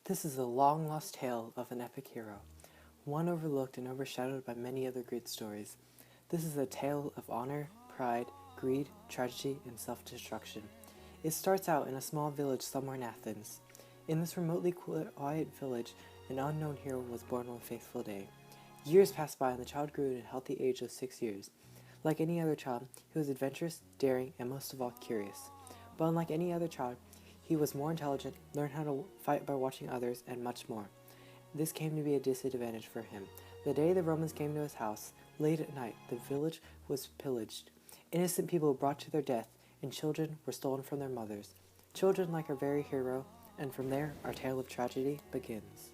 This is a long-lost tale of an epic hero, one overlooked and overshadowed by many other great stories. This is a tale of honor, pride, greed, tragedy, and self-destruction. It starts out in a small village somewhere in Athens. In this remotely quiet village, an unknown hero was born one fateful day. Years passed by and the child grew to a healthy age of 6 years. Like any other child, he was adventurous, daring, and most of all curious. But unlike any other child, he was more intelligent, learned how to fight by watching others, and much more. This came to be a disadvantage for him. The day the Romans came to his house, late at night, the village was pillaged. Innocent people were brought to their death, and children were stolen from their mothers. Children like our very hero, and from there, our tale of tragedy begins.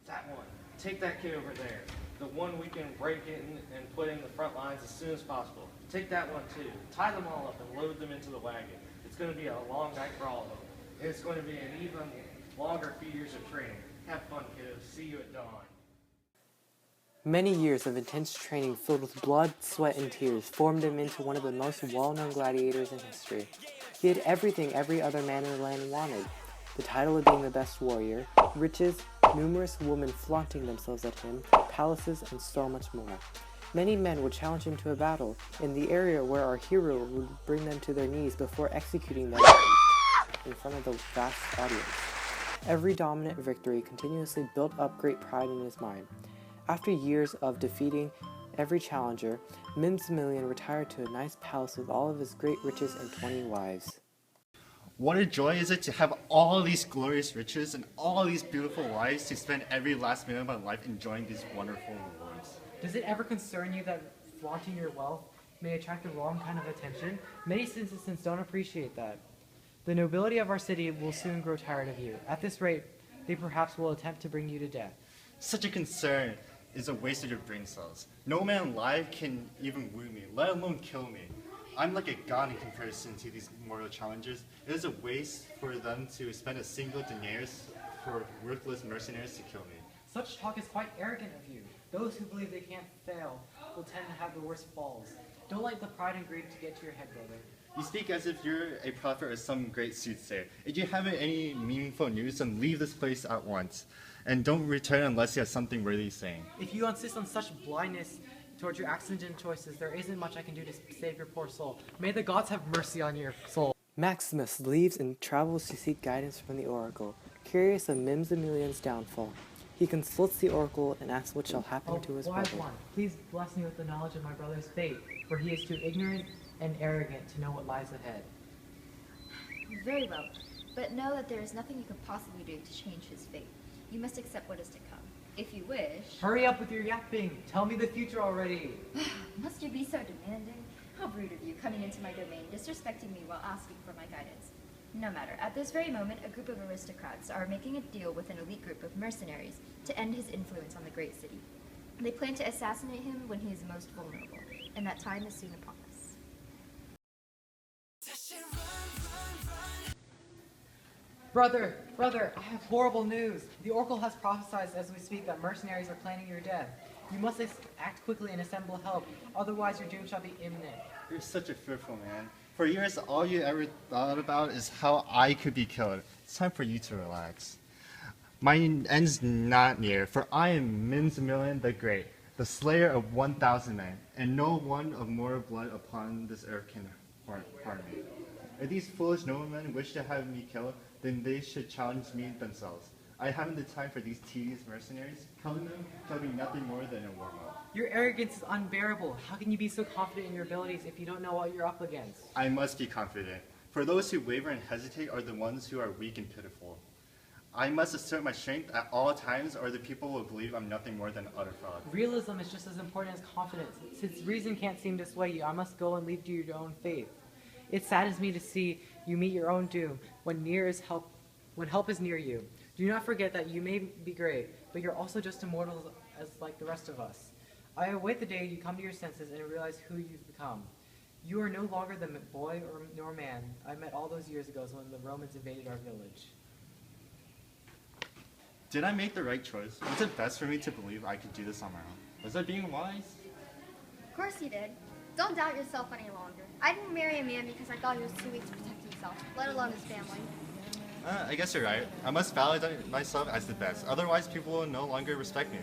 That one. Take that kid over there. The one we can break in and put in the front lines as soon as possible. Take that one too. Tie them all up and load them into the wagon. It's going to be a long night for all of them. And it's going to be an even longer few years of training. Have fun, kiddos. See you at dawn. Many years of intense training filled with blood, sweat, and tears formed him into one of the most well-known gladiators in history. He had everything every other man in the land wanted. The title of being the best warrior, riches, numerous women flaunting themselves at him, palaces, and so much more. Many men would challenge him to a battle in the area where our hero would bring them to their knees before executing them in front of the vast audience. Every dominant victory continuously built up great pride in his mind. After years of defeating every challenger, Mimsimillion retired to a nice palace with all of his great riches and 20 wives. What a joy is it to have all these glorious riches and all these beautiful wives to spend every last minute of my life enjoying these wonderful rewards. Does it ever concern you that flaunting your wealth may attract the wrong kind of attention? Many citizens don't appreciate that. The nobility of our city will soon grow tired of you. At this rate, they perhaps will attempt to bring you to death. Such a concern is a waste of your brain cells. No man alive can even woo me, let alone kill me. I'm like a god in comparison to these mortal challengers. It is a waste for them to spend a single denarius for worthless mercenaries to kill me. Such talk is quite arrogant of you. Those who believe they can't fail will tend to have the worst falls. Don't let the pride and greed to get to your head, brother. You speak as if you're a prophet or some great soothsayer. If you have any meaningful news, then leave this place at once. And don't return unless you have something worthy saying. If you insist on such blindness towards your accident choices, there isn't much I can do to save your poor soul. May the gods have mercy on your soul. Maximus leaves and travels to seek guidance from the oracle, curious of Mimsimillion's downfall. He consults the oracle and asks what shall happen to his wise brother. one, please bless me with the knowledge of my brother's fate, for he is too ignorant and arrogant to know what lies ahead. Very well, but know that there is nothing you can possibly do to change his fate. You must accept what is to come. If you wish... Hurry up with your yapping! Tell me the future already! Must you be so demanding? How rude of you, coming into my domain, disrespecting me while asking for my guidance. No matter, at this very moment, a group of aristocrats are making a deal with an elite group of mercenaries to end his influence on the great city. They plan to assassinate him when he is most vulnerable, and that time is soon upon us. Brother, I have horrible news. The oracle has prophesied as we speak that mercenaries are planning your death. You must act quickly and assemble help, otherwise your doom shall be imminent. You're such a fearful man. For years, all you ever thought about is how I could be killed. It's time for you to relax. My end's not near, for I am Mimsimillion the Great, the slayer of 1,000 men, and no one of more blood upon this earth can harm me. If these foolish noblemen wish to have me killed, then they should challenge me themselves. I haven't the time for these tedious mercenaries. Killing them shall be nothing more than a warm-up. Your arrogance is unbearable. How can you be so confident in your abilities if you don't know what you're up against? I must be confident, for those who waver and hesitate are the ones who are weak and pitiful. I must assert my strength at all times, or the people will believe I'm nothing more than utter fraud. Realism is just as important as confidence. Since reason can't seem to sway you, I must go and leave to your own faith. It saddens me to see you meet your own doom when help is near you. Do not forget that you may be great, but you're also just immortal as like the rest of us. I await the day you come to your senses and realize who you've become. You are no longer the boy nor man I met all those years ago when the Romans invaded our village. Did I make the right choice? Was it best for me to believe I could do this on my own? Was I being wise? Of course you did. Don't doubt yourself any longer. I didn't marry a man because I thought he was too weak to protect himself, let alone his family. I guess you're right. I must validate myself as the best, otherwise people will no longer respect me.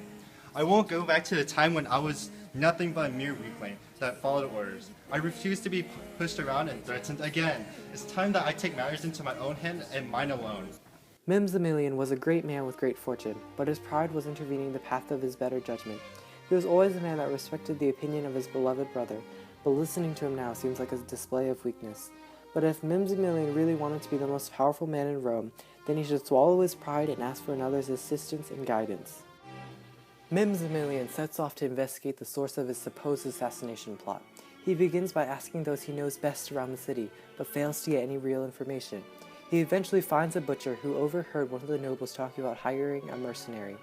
I won't go back to the time when I was nothing but a mere weakling that followed orders. I refuse to be pushed around and threatened again. It's time that I take matters into my own hand and mine alone. Mimsimillion was a great man with great fortune, but his pride was intervening the path of his better judgment. He was always a man that respected the opinion of his beloved brother, but listening to him now seems like a display of weakness. But if Mimsimillion really wanted to be the most powerful man in Rome, then he should swallow his pride and ask for another's assistance and guidance. Mimsimillion sets off to investigate the source of his supposed assassination plot. He begins by asking those he knows best around the city, but fails to get any real information. He eventually finds a butcher who overheard one of the nobles talking about hiring a mercenary.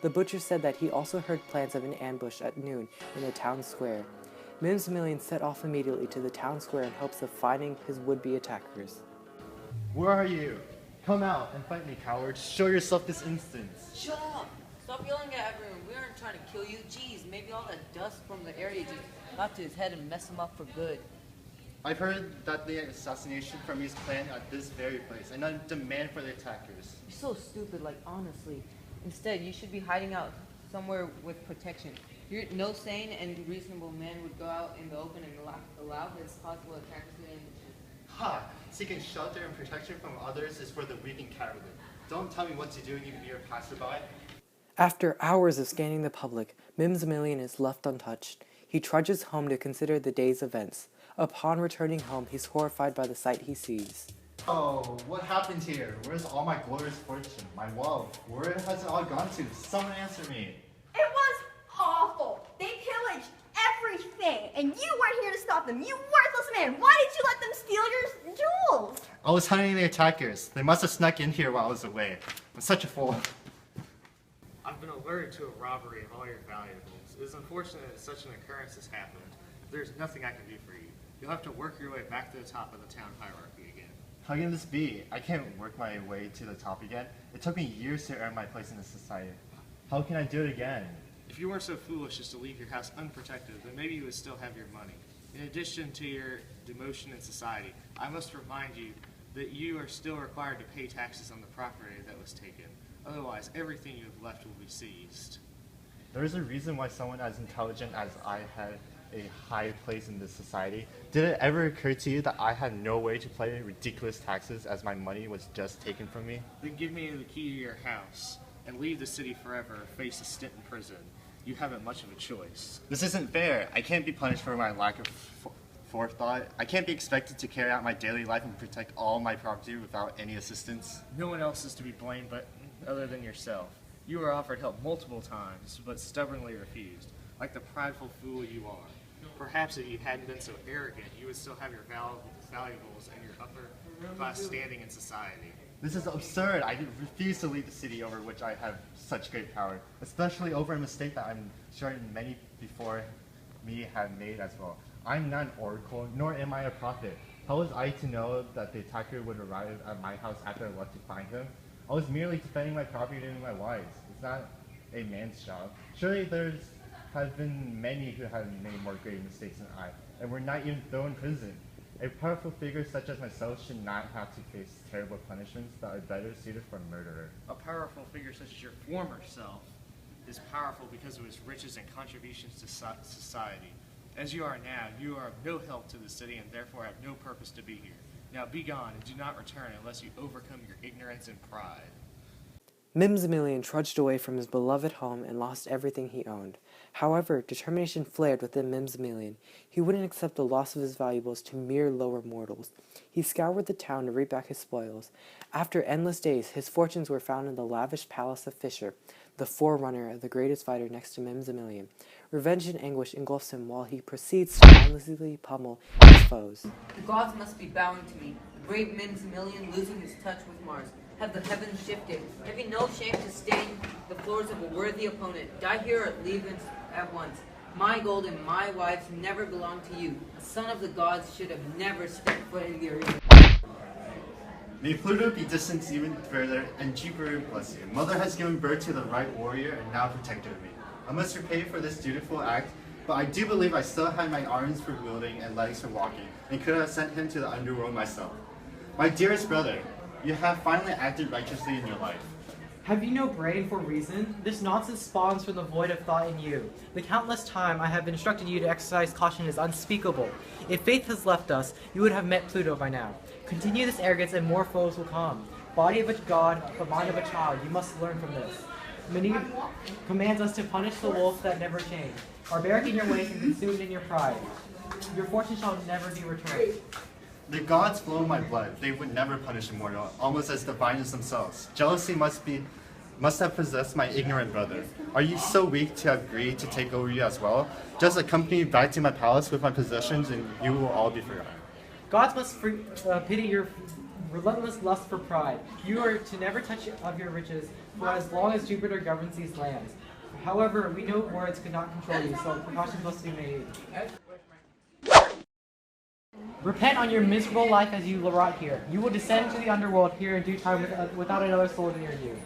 The butcher said that he also heard plans of an ambush at noon in the town square. Mimsimillion set off immediately to the town square in hopes of finding his would-be attackers. Where are you? Come out and fight me, coward. Show yourself this instant. Shut up! Stop yelling at everyone. We aren't trying to kill you. Jeez, maybe all that dust from the area just got to his head and messed him up for good. I've heard that the assassination from me is planned at this very place, and I demand for the attackers. You're so stupid, like honestly. Instead, you should be hiding out somewhere with protection. No sane and reasonable man would go out in the open and allow his possible attackers to ambush you. Ha! Seeking shelter and protection from others is for the weak and cowardly. Don't tell me what to do, you mere passerby. After hours of scanning the public, Mimsimillion is left untouched. He trudges home to consider the day's events. Upon returning home, he's horrified by the sight he sees. Oh, what happened here? Where's all my glorious fortune, my wealth? Where has it all gone to? Someone answer me. It was awful. They pillaged everything, and you weren't here to stop them. You worthless man. Why did you let them steal your jewels? I was hunting the attackers. They must have snuck in here while I was away. I'm such a fool. I've been alerted to a robbery of all your valuables. It is unfortunate that such an occurrence has happened. There's nothing I can do for you. You'll have to work your way back to the top of the town hierarchy again. How can this be? I can't work my way to the top again. It took me years to earn my place in this society. How can I do it again? If you weren't so foolish as to leave your house unprotected, then maybe you would still have your money. In addition to your demotion in society, I must remind you that you are still required to pay taxes on the property that was taken. Otherwise, everything you have left will be seized. There is a reason why someone as intelligent as I had a high place in this society. Did it ever occur to you that I had no way to pay ridiculous taxes as my money was just taken from me? Then give me the key to your house and leave the city forever or face a stint in prison. You haven't much of a choice. This isn't fair. I can't be punished for my lack of forethought. I can't be expected to carry out my daily life and protect all my property without any assistance. No one else is to be blamed but other than yourself. You were offered help multiple times, but stubbornly refused, like the prideful fool you are. Perhaps if you hadn't been so arrogant, you would still have your valuables and your upper class standing in society. This is absurd. I refuse to leave the city over which I have such great power, especially over a mistake that I'm sure many before me have made as well. I'm not an oracle, nor am I a prophet. How was I to know that the attacker would arrive at my house after I left to find him? I was merely defending my property and my lives. It's not a man's job. Surely there's have been many who have made more grave mistakes than I, and were not even thrown in prison. A powerful figure such as myself should not have to face terrible punishments that are better suited for a murderer. A powerful figure such as your former self is powerful because of his riches and contributions to society. As you are now, you are of no help to the city and therefore have no purpose to be here. Now be gone and do not return unless you overcome your ignorance and pride. Mimsimillion trudged away from his beloved home and lost everything he owned. However, determination flared within Mimsimillion. He wouldn't accept the loss of his valuables to mere lower mortals. He scoured the town to reap back his spoils. After endless days, his fortunes were found in the lavish palace of Fisher, the forerunner of the greatest fighter next to Mimsimillion. Revenge and anguish engulfs him while he proceeds to mindlessly pummel his foes. The gods must be bowing to me. The brave Mimsimillion losing his touch with Mars. Have the heavens shifted? Have you no shame to stain the floors of a worthy opponent? Die here or leave at once. My gold and my wives never belonged to you. A son of the gods should have never stepped foot in the arena. May Pluto be distanced even further, and Jupiter bless you. Mother has given birth to the right warrior and now protector of me. I must repay for this dutiful act, but I do believe I still had my arms for wielding and legs for walking, and could have sent him to the underworld myself. My dearest brother, You have finally acted righteously in your life. Have you no brain for reason? This nonsense spawns from the void of thought in you. The countless time I have instructed you to exercise caution is unspeakable. If faith has left us, you would have met Pluto by now. Continue this arrogance and more foes will come. Body of a god, but mind of a child, you must learn from this. Many commands us to punish the wolves that never change. Barbaric in your ways and consumed in your pride. Your fortune shall never be returned. The gods flow my blood. They would never punish a mortal, almost as divine as themselves. Jealousy must have possessed my ignorant brother. Are you so weak to have greed to take over you as well? Just accompany me back to my palace with my possessions and you will all be forgotten. Gods must pity your relentless lust for pride. You are to never touch of your riches for as long as Jupiter governs these lands. However, we know words could not control you, so precautions must be made. Repent on your miserable life as you rot here. You will descend to the underworld here in due time without another soul near you.